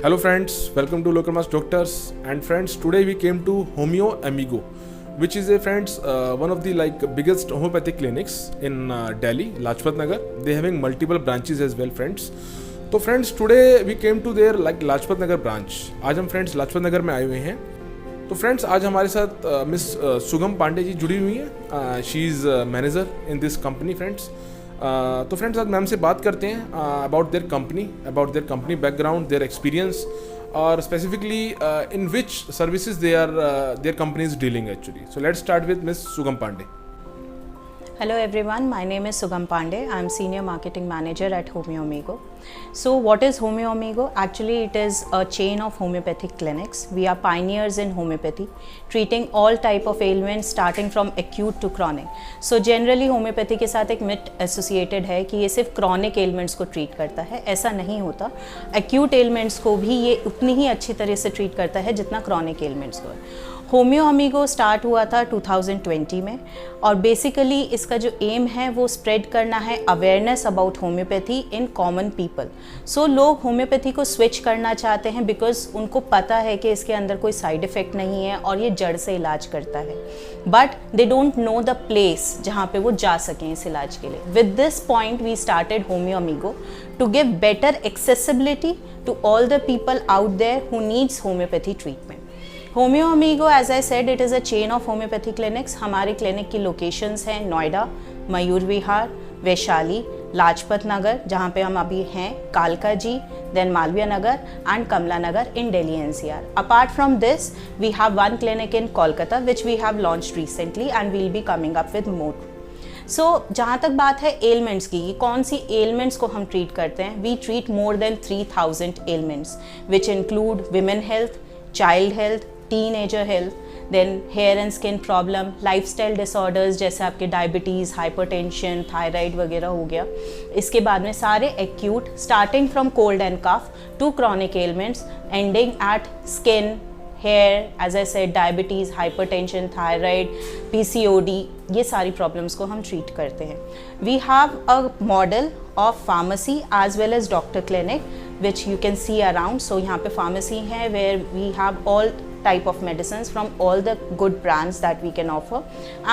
Hello friends, welcome to Local Mass Doctors. And friends, today we came to Homeo Amigo, which is one of the biggest homeopathic clinics in Delhi, Lajpat Nagar. They having multiple branches as well, friends. तो friends today we came to there Lajpat Nagar branch. आज हम friends Lajpat Nagar में आए हुए हैं. तो friends आज हमारे साथ मिस सुगम पांडे जी जुड़ी हुई हैं. She is manager in this company friends. तो फ्रेंड्स आज मैम से बात करते हैं about their company background, their experience और specifically in which services their company is dealing actually. So let's start with miss Sugam Pandey. Hello everyone, my name is Sugam Pandey. I am Senior Marketing Manager at Homeo Amigo. So what is Homeo Amigo? Actually it is a chain of homeopathic clinics. We are pioneers in homeopathy, treating all type of ailments starting from acute to chronic. So generally homeopathy के साथ एक myth associated है कि ये सिर्फ chronic ailments को treat करता है. ऐसा नहीं होता. Acute ailments को भी ये उतनी ही अच्छी तरह से treat करता है जितना chronic ailments को है. होम्यो अमीगो स्टार्ट हुआ था 2020 में और बेसिकली इसका जो एम है वो स्प्रेड करना है awareness about homeopathy in common people. So लोग होम्योपैथी को स्विच करना चाहते हैं बिकॉज उनको पता है कि इसके अंदर कोई साइड इफ़ेक्ट नहीं है और ये जड़ से इलाज करता है, but they don't know the place जहाँ पे वो जा सकें इस इलाज के लिए. With this point we started Homeo Amigo to give better accessibility to all the people out there who needs homeopathy treatment. Homeo Amigo, as I said, it is a chain of homeopathy clinics. हमारे clinic की locations हैं नोएडा, मयूर विहार, वैशाली, लाजपत नगर जहाँ पे हम अभी हैं, कालका ji, then Malviya Nagar and Kamla Nagar in Delhi NCR. Apart from this we have one clinic in Kolkata which we have launched recently and we'll be coming up with more. So जहाँ तक बात है एलिमेंट्स की, कौन सी एलिमेंट्स को हम ट्रीट करते हैं, we treat more than 3000 ailments which include women health, child health, teenager health, then hair and skin problem, lifestyle disorders जैसे आपके डायबिटीज़, हाइपरटेंशन, थायराइड वगैरह हो गया. इसके बाद में सारे acute starting from cold and cough to chronic ailments ending at skin, hair, as I said, diabetes, hypertension, thyroid, PCOD, ये सारी प्रॉब्लम्स को हम ट्रीट करते हैं. We have a model of pharmacy as well as doctor clinic which you can see around. So यहाँ पे pharmacy है where we have all type of medicines from all the good brands that we can offer,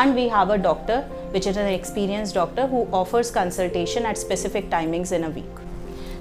and we have a doctor which is an experienced doctor who offers consultation at specific timings in a week.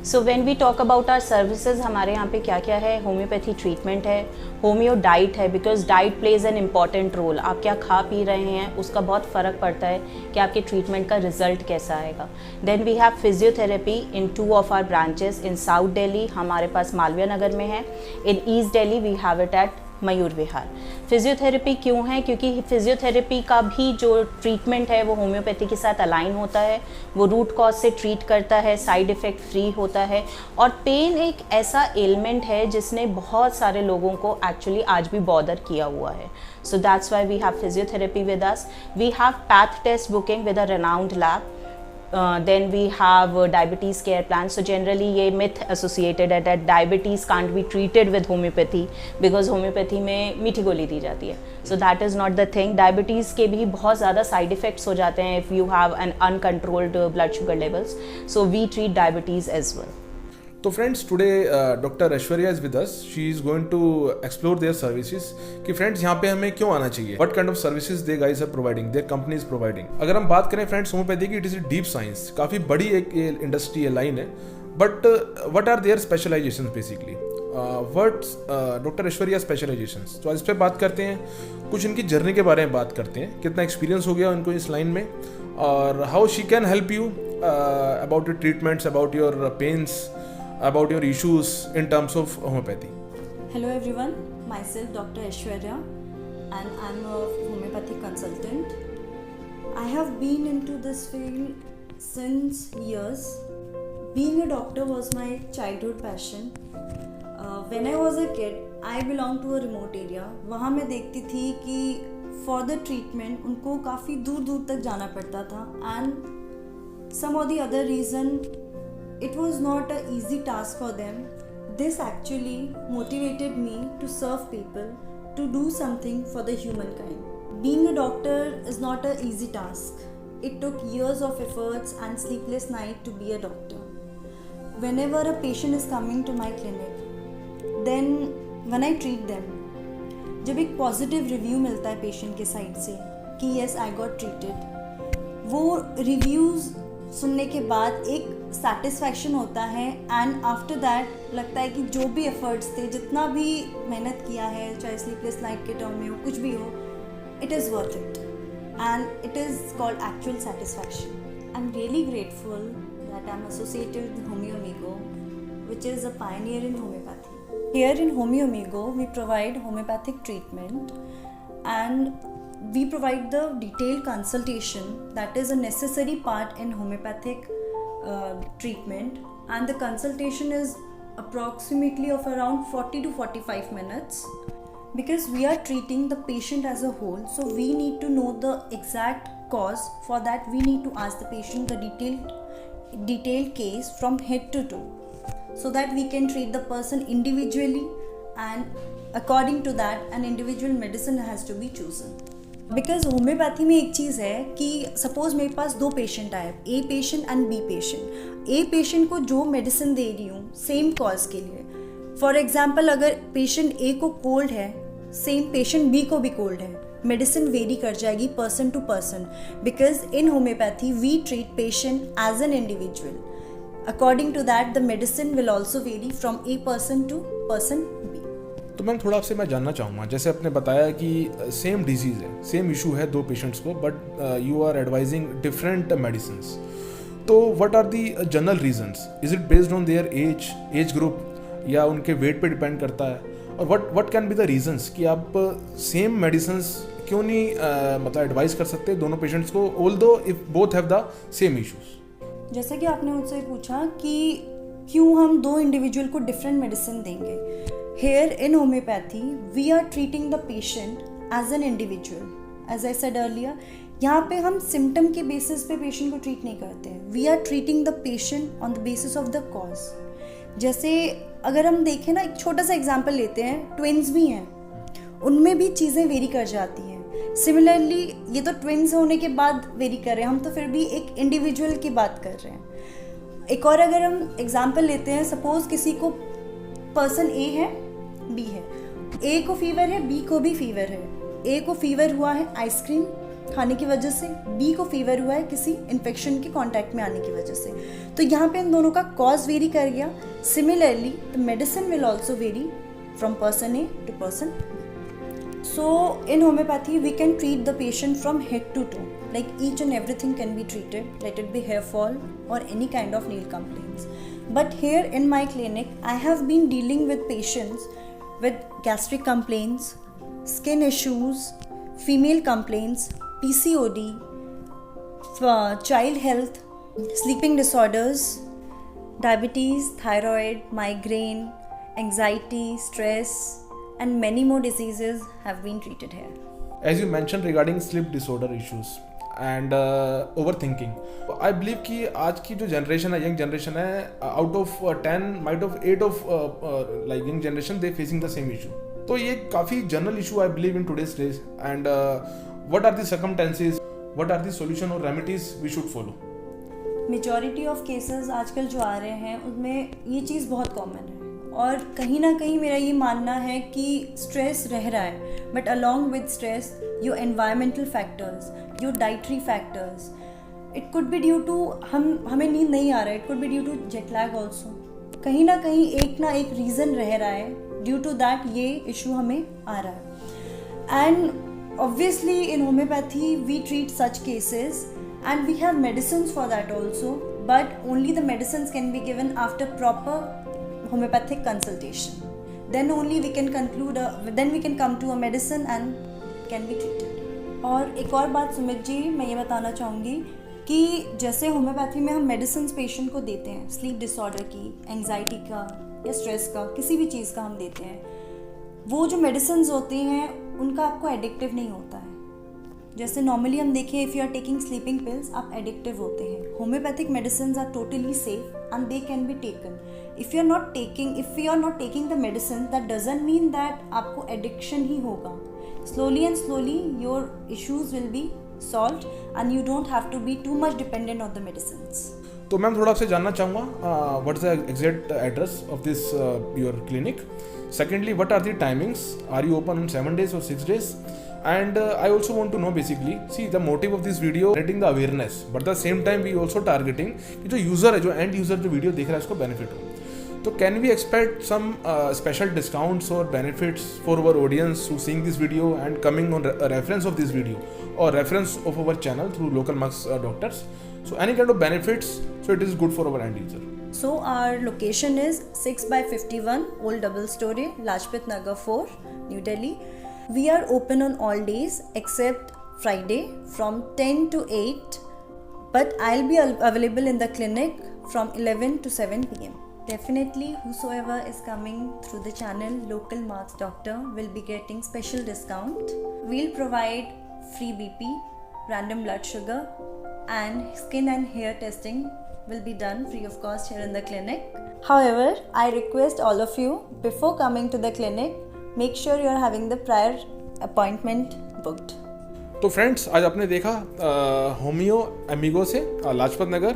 So when we talk about our services, हमारे यहाँ पे क्या क्या है, homeopathy treatment है, homeo diet है because diet plays an important role. आप क्या खा पी रहे हैं उसका बहुत फ़र्क पड़ता है कि आपके ट्रीटमेंट का रिजल्ट कैसा आएगा. Then we have physiotherapy in 2 of our branches. In South Delhi हमारे पास मालवीय नगर में है, in East Delhi we have it at Mayur Vihar. Physiotherapy क्यों है, क्योंकि फिजियोथेरेपी का भी जो ट्रीटमेंट है वो होम्योपैथी के साथ अलाइन होता है. वो रूट कॉज से ट्रीट करता है, साइड इफ़ेक्ट फ्री होता है. और पेन एक ऐसा एलिमेंट है जिसने बहुत सारे लोगों को एक्चुअली आज भी बॉदर किया हुआ है. So that's why we have physiotherapy with us. We have path test booking with a renowned lab. Then we have diabetes care plan. So generally ये myth associated है that diabetes can't be treated with homeopathy because homeopathy में मीठी गोली दी जाती है. So that is not the thing. Diabetes के भी बहुत ज़्यादा side effects हो जाते हैं if you have an uncontrolled blood sugar levels. So we treat diabetes as well. तो friends today doctor Aishwarya is with us. She is going to explore their services कि friends यहाँ पे हमें क्यों आना चाहिए, what kind of services they guys are providing, their company is providing. अगर हम बात करें फ्रेंड्स होम्योपैथी की, it is a deep science, काफ़ी बड़ी एक इंडस्ट्री है, लाइन है. But what are their specialization basically, what doctor Aishwarya specialization. तो आज इस पर बात करते हैं, कुछ इनकी जर्नी के बारे में बात करते हैं, कितना एक्सपीरियंस हो गया उनको इस लाइन में और how she can help you about your treatments, about your pains, about your issues in terms of homeopathy. Hello everyone, myself Dr. Aishwarya and I'm a homeopathic consultant. I have been into this field since years. Being a doctor was my childhood passion. When I was a kid, I belonged to a remote area. वहाँ मैं देखती थी कि for the treatment उनको काफ़ी दूर दूर तक जाना पड़ता था and some or the other reason it was not an easy task for them. This actually motivated me to serve people, to do something for the humankind. Being a doctor is not an easy task. It took years of efforts and sleepless nights to be a doctor. Whenever a patient is coming to my clinic, then when I treat them, जब एक positive review मिलता है patient के side से कि yes I got treated, वो reviews सुनने के बाद एक सेटिस्फैक्शन होता है एंड आफ्टर दैट लगता है कि जो भी एफर्ट्स थे, जितना भी मेहनत किया है, चाहे स्लीपलेस नाइट के टर्म में हो, कुछ भी हो, it is worth it and it is called actual satisfaction. I am really grateful that I am associated with homeo amigo, which is a pioneer in homeopathy. Here in Homeo Amigo, we provide homeopathic treatment and we provide the detailed consultation that is a necessary part in homeopathic treatment, and the consultation is approximately of around 40 to 45 minutes because we are treating the patient as a whole, so we need to know the exact cause. For that we need to ask the patient the detailed case from head to toe, so that we can treat the person individually and according to that an individual medicine has to be chosen. Because homeopathy में एक चीज़ है कि suppose मेरे पास दो patient आए, a patient and be patient. A patient को जो medicine दे रही हूँ सेम कॉज के लिए, फॉर एग्जांपल अगर पेशेंट ए को कोल्ड है, सेम पेशेंट बी को भी कोल्ड है, मेडिसिन वेरी कर जाएगी person to person, because in homeopathy we treat patient as an individual. According to that the medicine will also vary from a person to person be. तो ma'am थोड़ा आपसे मैं जानना चाहूँगा, जैसे आपने बताया कि सेम डिजीज़ है, सेम इशू है दो पेशेंट्स को, but you are advising different medicines. तो what are the general reasons? Is it based on their age group, या उनके वेट पे डिपेंड करता है? और what can be the reasons कि आप सेम मेडिसिन्स क्यों नहीं मतलब एडवाइस कर सकते दोनों पेशेंट्स को, although if both have the same issues? जैसा कि आपने मुझसे पूछा कि क्यों हम दो इंडिविजुअल को डिफरेंट मेडिसिन देंगे. Here in homeopathy, we are treating the patient as an individual. As I said earlier, यहाँ पे हम सिम्टम के बेसिस पे पेशेंट को ट्रीट नहीं करते हैं. We are treating the patient on the basis of the cause. जैसे अगर हम देखें ना, एक छोटा सा एग्जांपल लेते हैं, ट्विन्स भी हैं, उनमें भी चीज़ें वेरी कर जाती हैं. सिमिलरली ये तो ट्विन्स होने के बाद वेरी कर रहे हैं, हम तो फिर भी एक इंडिविजुअल की बात कर रहे हैं. एक और अगर हम एग्जांपल लेते हैं, सपोज किसी को पर्सन ए है, बी है, ए को फीवर है, बी को भी फीवर है. ए को फीवर हुआ है आइसक्रीम खाने की वजह से, बी को फीवर हुआ है किसी इन्फेक्शन के कांटेक्ट में आने की वजह से. तो यहाँ पे इन दोनों का कॉज वेरी कर गया. Similarly the medicine will also vary from person A to person. So in homeopathy we can treat the patient from head to toe, like each and everything can be treated, let it be hair fall or any kind of nail complaints. But here in my clinic I have been dealing with patients with gastric complaints, skin issues, female complaints, PCOD, child health, sleeping disorders, diabetes, thyroid, migraine, anxiety, stress, and many more diseases have been treated here. As you mentioned regarding sleep disorder issues and overthinking, I believe कि आज की जो generation है, young generation है, out of 10 might of 8 of like young generation they facing the same issue. तो ये काफ़ी general issue I believe in today's days. And what are the circumstances, what are the solution और remedies we should follow? Majority of cases आजकल जो आ रहे हैं उनमें ये चीज़ बहुत कॉमन है, और कहीं ना कहीं मेरा ये मानना है कि स्ट्रेस रह रहा है, but along with stress your environmental factors, your dietary factors, it could be due to हमें नींद नहीं आ रहा है, it could be due to jet lag also. कहीं ना कहीं एक ना एक रीज़न रह रहा है, ड्यू टू दैट ये इशू हमें आ रहा है. And obviously in homeopathy we treat such cases and we have medicines for that also, but only the medicines can be given after proper homeopathic consultation. Then only we can then we can come to a medicine and can be treated. और एक और बात सुमित जी, मैं ये बताना चाहूँगी कि जैसे होम्योपैथी में हम मेडिसिन पेशेंट को देते हैं, स्लीप डिसऑर्डर की, एंग्जाइटी का या स्ट्रेस का, किसी भी चीज़ का हम देते हैं, वो जो मेडिसिन होती हैं उनका आपको एडिक्टिव नहीं होता है. जैसे नॉर्मली हम देखें, if you are taking sleeping pills, आप एडिक्टिव होते हैं. Homeopathic medicine are totally safe and they can be taken. If you are not taking the medicine, that doesn't mean that आपको एडिक्शन ही होगा. Slowly and slowly your issues will be solved and you don't have to be too much dependent on the medicines. तो ma'am थोड़ा आपसे जानना चाहूँगा, what is the exact address of this your clinic, Secondly, what are the timings? Are you open on 7 days or 6 days? And I also want to know basically, see the motive of this video, creating the awareness, but at the same time we also targeting कि जो user है, जो end user जो video देख रहा है उसको benefit हो. तो can we expect some special discounts और benefits for our audience who seeing this video and coming on reference of this video और reference of our channel through local marks doctors? So any kind of benefits, so it is good for our end user. So our location is 6/51 Old Double Story, Lajpat Nagar 4, New Delhi. We are open on all days except Friday from 10 to 8, but I'll be available in the clinic from 11 to 7 p.m. Definitely, whosoever is coming through the channel Local Marks Doctor will be getting special discount. We'll provide free BP, random blood sugar, and skin and hair testing will be done free of cost here in the clinic. However, I request all of you, before coming to the clinic, make sure you are having the prior appointment booked. तो friends, आज आपने देखा Homeo Amigo से Lajpat Nagar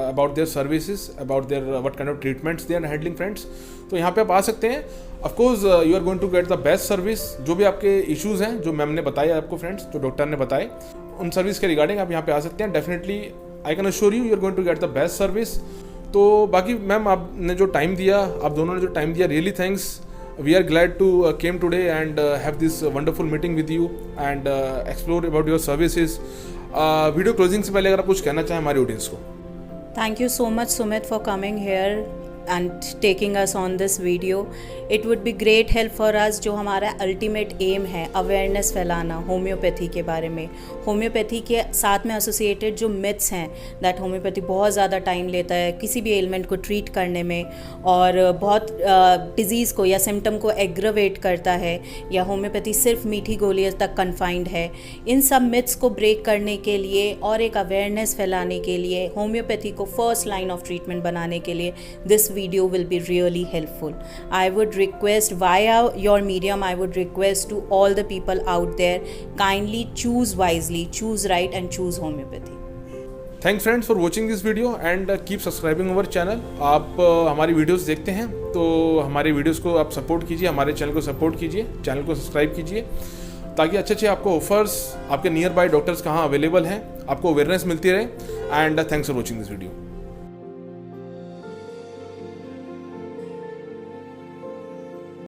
about their services, about their what kind of treatments they are handling friends. तो यहाँ पे आप आ सकते हैं. Of course you are going to get the best service. जो भी आपके इश्यूज़ हैं, जो मैम ने बताए आपको फ्रेंड्स, जो डॉक्टर ने बताए, उन सर्विस के रिगार्डिंग आप यहाँ पे आ सकते हैं. Definitely I can assure you are going to get the best service. तो बाकी मैम आपने जो टाइम दिया, आप दोनों ने जो टाइम दिया, really thanks. We are glad to came today and have this wonderful meeting with you and explore about your services. Video closing से पहले अगर आप कुछ कहना चाहें हमारे ऑडियंस को. Thank you so much, Sumit, for coming here and taking us on this video. It would be great help for us. जो हमारा अल्टीमेट एम है, अवेयरनेस फैलाना होम्योपैथी के बारे में, होम्योपैथी के साथ में एसोसिएटेड जो मिथ्स हैं, दैट होम्योपैथी बहुत ज़्यादा टाइम लेता है किसी भी एलिमेंट को ट्रीट करने में, और बहुत डिज़ीज़ को या सिम्टम को एग्रवेट करता है, या होम्योपैथी सिर्फ मीठी गोलियों तक कन्फाइंड है. इन सब मिथ्स को ब्रेक करने के लिए और एक अवेयरनेस फैलाने के लिए, होम्योपैथी को फर्स्ट लाइन ऑफ ट्रीटमेंट बनाने के लिए this video will be really helpful. I would request via your medium, I would request to all the people out there, kindly choose wisely, choose right and choose homeopathy. Thanks friends for watching this video and keep subscribing our channel. आप हमारी videos देखते हैं तो हमारे videos को आप support कीजिए, हमारे चैनल को सपोर्ट कीजिए, चैनल को सब्सक्राइब कीजिए, ताकि अच्छे आपको ऑफर्स, आपके नियर बाय डॉक्टर्स कहाँ अवेलेबल हैं, आपको अवेयरनेस मिलती रहे. And thanks for watching this video.